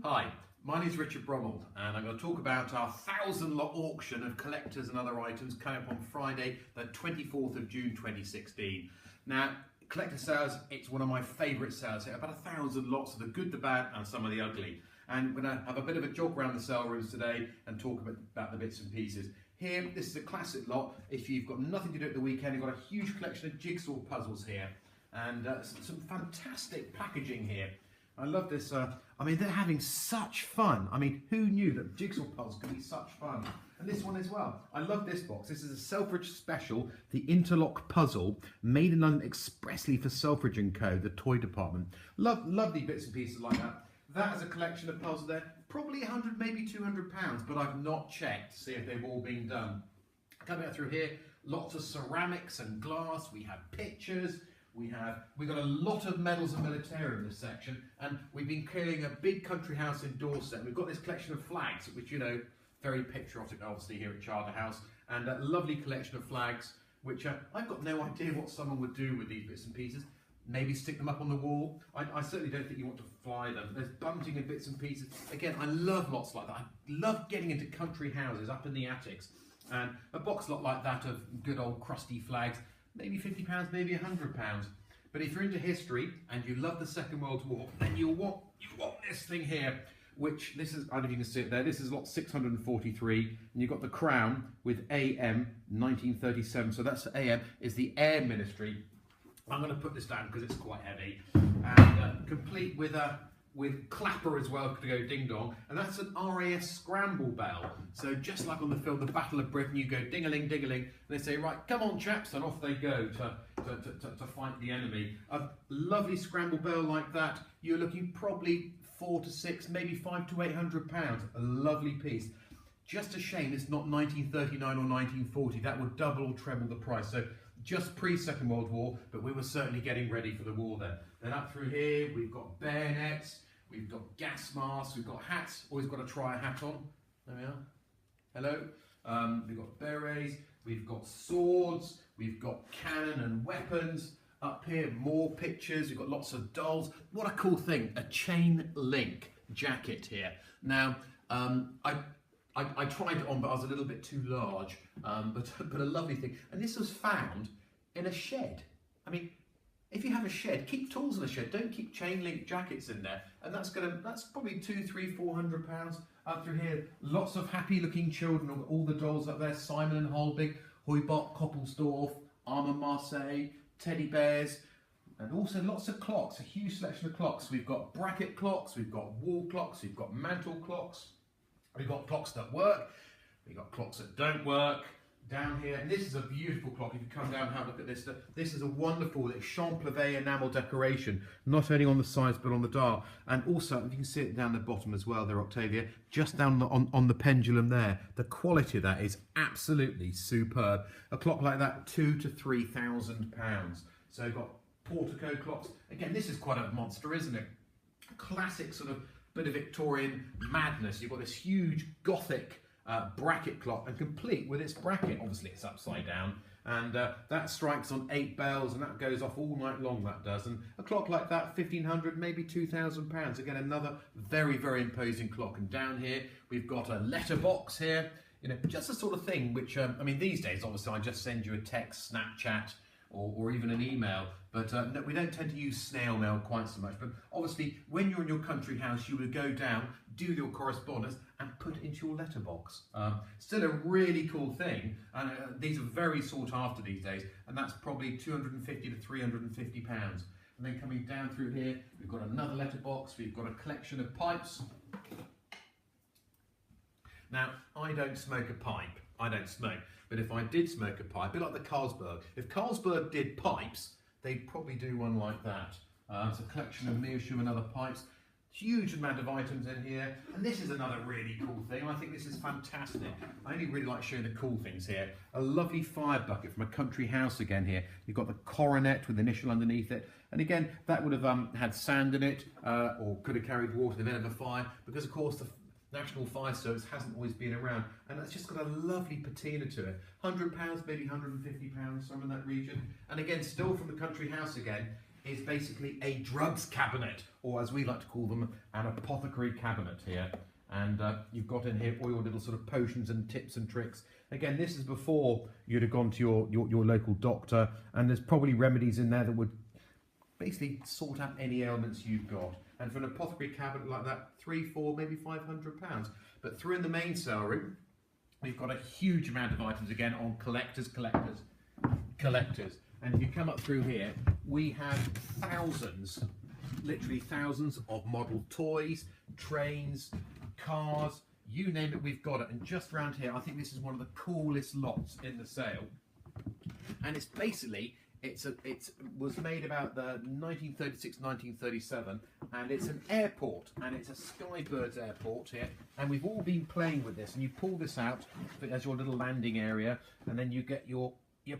Hi, my name is Richard Brommald and I'm going to talk about our 1,000-lot auction of collectors and other items coming up on Friday, the 24th of June 2016. Now, collector sales, it's one of my favourite sales here, about 1,000 lots of the good, the bad and some of the ugly. And we're going to have a bit of a jog around the sale rooms today and talk about the bits and pieces. Here, this is a classic lot. If you've got nothing to do at the weekend, you've got a huge collection of jigsaw puzzles here and some fantastic packaging here. I love this. I mean, they're having such fun. I mean, who knew that jigsaw puzzles could be such fun? And this one as well. I love this box. This is a Selfridge special, the Interlock Puzzle, made in London expressly for Selfridge & Co., the toy department. Lovely bits and pieces like that. That is a collection of puzzles there. Probably 100, maybe 200 pounds, but I've not checked to see if they've all been done. Coming out through here, lots of ceramics and glass. We have pictures. We've got a lot of medals and military in this section, and we've been clearing a big country house in Dorset. We've got this collection of flags, which, you know, very patriotic obviously here at Charterhouse, and a lovely collection of flags, which I've got no idea what someone would do with these bits and pieces. Maybe stick them up on the wall. I certainly don't think you want to fly them. There's bunting and bits and pieces. Again, I love lots like that. I love getting into country houses up in the attics, and a box lot like that of good old crusty flags, maybe £50, maybe £100. But if you're into history and you love the Second World War, then you want this thing here, which this is, I don't know if you can see it there, this is lot 643, and you've got the crown with AM 1937, so that's AM, is the Air Ministry. I'm going to put this down because it's quite heavy, and complete with clapper as well to go ding dong, and that's an RAF scramble bell. So just like on the film The Battle of Britain, you go ding-a-ling, ding-a-ling, and they say, right, come on chaps, and off they go to fight the enemy. A lovely scramble bell like that, you're looking probably 4 to 6, maybe 5 to 800 pounds. A lovely piece. Just a shame it's not 1939 or 1940. That would double or treble the price. So just pre-Second World War, but we were certainly getting ready for the war then. Then up through here, we've got bayonets, we've got gas masks, we've got hats. Always got to try a hat on. There we are. Hello. We've got berets, we've got swords, we've got cannon and weapons. Up here, more pictures. We've got lots of dolls. What a cool thing! A chain link jacket here. Now, I tried it on, but I was a little bit too large. But a lovely thing. And this was found in a shed. I mean, if you have a shed, keep tools in a shed. Don't keep chain link jackets in there. And that's probably £200, £300, £400. Up through here, lots of happy looking children. All the dolls up there. Simon and Holbein, Heubach, Koppelsdorf, Armand Marseille, teddy bears, and also lots of clocks. A huge selection of clocks. We've got bracket clocks. We've got wall clocks. We've got mantle clocks. We've got clocks that work. We've got clocks that don't work. Down here, and this is a beautiful clock. If you come down and have a look at this, this is a wonderful Champlavet enamel decoration, not only on the sides but on the dial, and also you can see it down the bottom as well there, Octavia, just down on the pendulum there. The quality of that is absolutely superb. A clock like that, £2,000 to £3,000. So you've got Portico clocks. Again, this is quite a monster, isn't it? Classic sort of bit of Victorian madness. You've got this huge Gothic bracket clock, and complete with its bracket. Obviously it's upside down, and that strikes on 8 bells, and that goes off all night long, that does. And a clock like that, £1,500, maybe £2,000. Again, another very, very imposing clock. And down here we've got a letterbox here, you know, just the sort of thing which I mean, these days obviously I just send you a text, Snapchat, or even an email, but no, we don't tend to use snail mail quite so much. But obviously when you're in your country house, you would go down, do your correspondence and put it into your letterbox. Still a really cool thing, and these are very sought after these days, and that's probably £250 to £350. And then coming down through here, we've got another letterbox. We've got a collection of pipes. Now, I don't smoke a pipe. I don't smoke. But if I did smoke a pipe, a bit like the Carlsberg, if Carlsberg did pipes, they'd probably do one like that. It's a collection of Meerschaum and other pipes. Huge amount of items in here. And this is another really cool thing. I think this is fantastic. I only really like showing the cool things here. A lovely fire bucket from a country house again here. You've got the coronet with the initial underneath it. And again, that would have had sand in it, or could have carried water in the event of a fire, because of course the National Fire Service hasn't always been around, and that's just got a lovely patina to it. £100, maybe £150, somewhere in that region. And again, still from the country house again, is basically a drugs cabinet, or as we like to call them, an apothecary cabinet here. And you've got in here all your little sort of potions and tips and tricks. Again, this is before you'd have gone to your local doctor, and there's probably remedies in there that would basically sort out any ailments you've got. And for an apothecary cabinet like that, 3, 4, maybe £500. But through in the main sale room, we've got a huge amount of items again on collectors. And if you come up through here, we have thousands, literally thousands of model toys, trains, cars, you name it, we've got it. And just around here, I think this is one of the coolest lots in the sale. And it's basically, it was made about the 1936, 1937, and it's an airport, and it's a Skybirds airport here, and we've all been playing with this, and you pull this out as your little landing area, and then you get your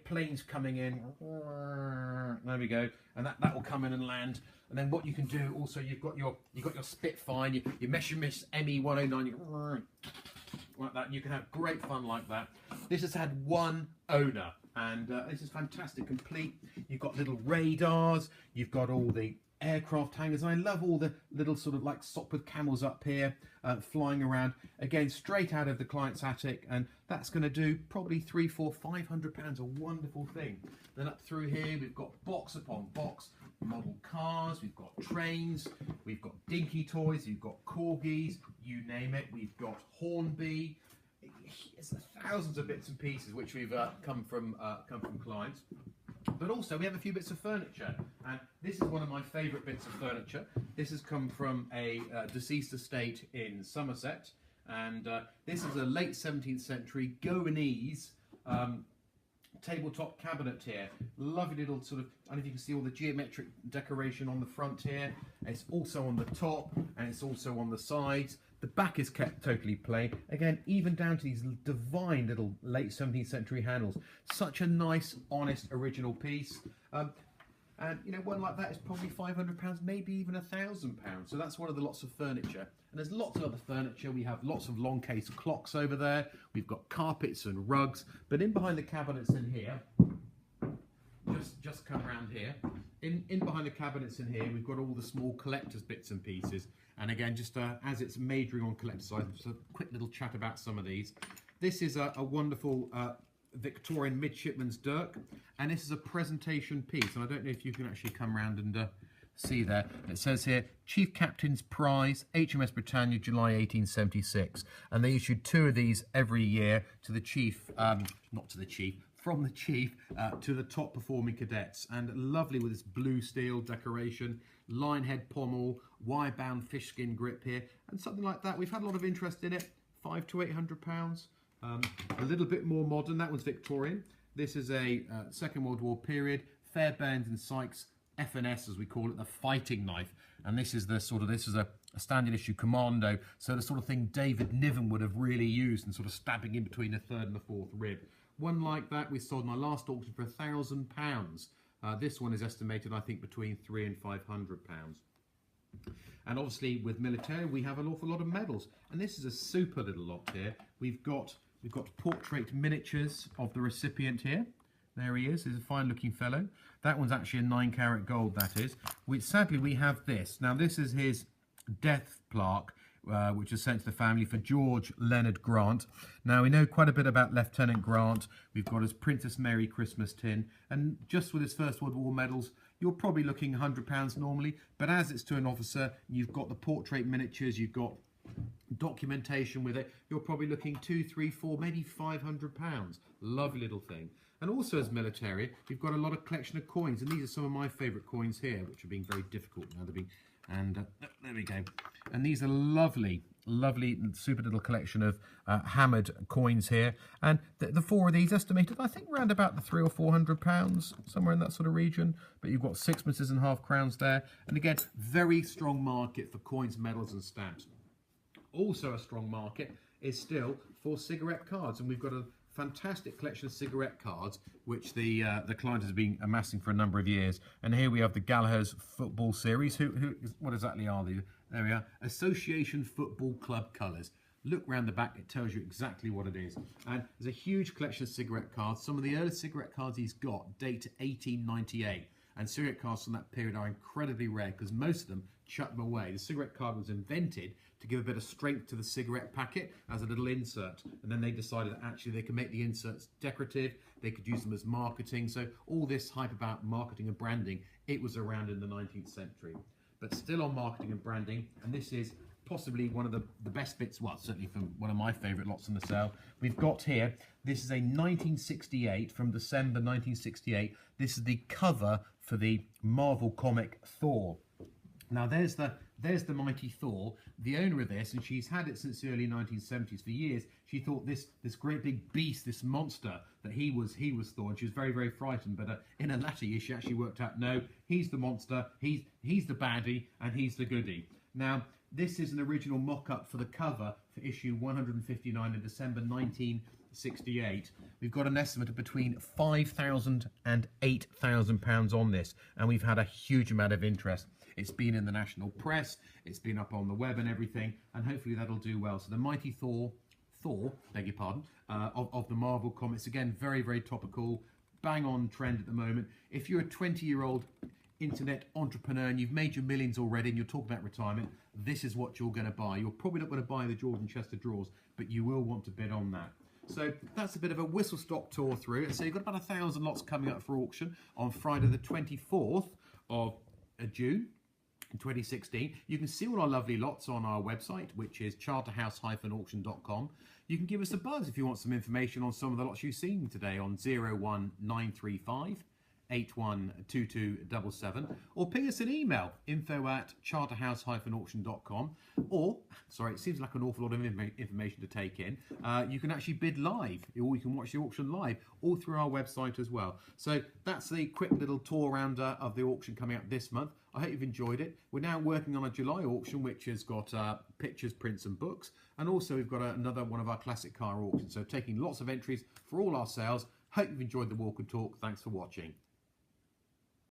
planes coming in. There we go, and that will come in and land. And then what you can do also, you've got your Spitfire, your Messerschmitt ME 109, like that. You can have great fun like that. This has had one owner, and this is fantastic, complete. You've got little radars, you've got all the aircraft hangars. I love all the little sort of like Sopwith camels up here flying around. Again, straight out of the client's attic, and that's going to do probably £300, £400, £500. A wonderful thing. Then up through here, we've got box upon box, model cars, we've got trains, we've got dinky toys, we've got corgis, you name it. We've got Hornby. It's thousands of bits and pieces which we've come from clients. But also we have a few bits of furniture, and this is one of my favourite bits of furniture. This has come from a deceased estate in Somerset, and this is a late 17th century Goanese tabletop cabinet here. Lovely little sort of, I don't know if you can see all the geometric decoration on the front here. It's also on the top, and it's also on the sides. The back is kept totally plain. Again, even down to these divine little late 17th century handles. Such a nice, honest, original piece. And you know, one like that is probably £500, maybe even £1,000. So that's one of the lots of furniture. And there's lots of other furniture. We have lots of long case clocks over there. We've got carpets and rugs. But in behind the cabinets in here, just come around here. In behind the cabinets in here, we've got all the small collector's bits and pieces. And again, just as it's majoring on collector side, just a quick little chat about some of these. This is a wonderful Victorian midshipman's dirk, and this is a presentation piece. And I don't know if you can actually come around and see there. It says here, Chief Captain's Prize, HMS Britannia, July 1876. And they issued 2 of these every year to the chief, not to the chief, from the chief to the top performing cadets. And lovely with this blue steel decoration, line head pommel, wire bound fish skin grip here, and something like that. We've had a lot of interest in it, £500 to £800. A little bit more modern, that one's Victorian. This is a Second World War period, Fairbairns and Sykes F&S, as we call it, the fighting knife. And this is the sort of, this is a standard issue commando, so the sort of thing David Niven would have really used, and sort of stabbing in between the 3rd and the 4th rib. One like that we sold in our last auction for £1,000. This one is estimated, I think, between £300 and £500. And obviously with military we have an awful lot of medals, and this is a super little lot here. We've got portrait miniatures of the recipient here. There he is. He's a fine looking fellow. That one's actually a 9-carat gold, that is. Sadly we have this. Now this is his death plaque, which is sent to the family for George Leonard Grant. Now we know quite a bit about Lieutenant Grant. We've got his Princess Mary Christmas tin, and just with his First World War medals, you're probably looking £100 normally, but as it's to an officer, you've got the portrait miniatures, you've got documentation with it, you're probably looking £200, £300, £400, maybe £500. Lovely little thing. And also as military, you've got a lot of collection of coins, and these are some of my favourite coins here, which are being very difficult now to be. And there we go. And these are lovely, lovely, super little collection of hammered coins here. And the 4 of these estimated, I think, around about the £300 or £400, somewhere in that sort of region. But you've got sixpences and half crowns there. And again, very strong market for coins, medals, and stamps. Also a strong market is still for cigarette cards, and we've got a fantastic collection of cigarette cards which the client has been amassing for a number of years. And here we have the Gallagher's Football Series. What exactly are these? There we are. Association Football Club colours. Look round the back, it tells you exactly what it is. And there's a huge collection of cigarette cards. Some of the earliest cigarette cards he's got date to 1898. and cigarette cards from that period are incredibly rare because most of them chuck them away. The cigarette card was invented to give a bit of strength to the cigarette packet as a little insert, and then they decided that actually they could make the inserts decorative, they could use them as marketing. So all this hype about marketing and branding, it was around in the 19th century. But still on marketing and branding, and this is possibly one of the best bits, well, certainly from one of my favourite lots on the sale. We've got here, this is a 1968, from December 1968. This is the cover for the Marvel comic Thor. Now there's the mighty Thor, the owner of this, and she's had it since the early 1970s. For years, she thought this great big beast, this monster, that he was Thor, and she was very, very frightened. But in a latter year, she actually worked out, no, he's the monster, he's the baddie, and he's the goodie. Now, this is an original mock-up for the cover for issue 159 in December 1968. We've got an estimate of between £5,000 and £8,000 on this, and we've had a huge amount of interest. It's been in the national press, it's been up on the web and everything, and hopefully that'll do well. So the mighty Thor, beg your pardon, of the Marvel comics, again, very, very topical, bang on trend at the moment. If you're a 20-year-old internet entrepreneur and you've made your millions already and you're talking about retirement, this is what you're going to buy. You're probably not going to buy the Jordan Chester drawers, but you will want to bid on that. So that's a bit of a whistle-stop tour through. So you've got about 1,000 lots coming up for auction on Friday the 24th of June. In 2016. You can see all our lovely lots on our website, which is charterhouse-auction.com. You can give us a buzz if you want some information on some of the lots you've seen today on 01935 812277, or ping us an email, info@charterhouse-auction.com, or, sorry, it seems like an awful lot of information to take in. You can actually bid live, or you can watch the auction live, all through our website as well. So that's the quick little tour around of the auction coming up this month. I hope you've enjoyed it. We're now working on a July auction, which has got pictures, prints and books, and also we've got another one of our classic car auctions. So taking lots of entries for all our sales. Hope you've enjoyed the walk and talk. Thanks for watching.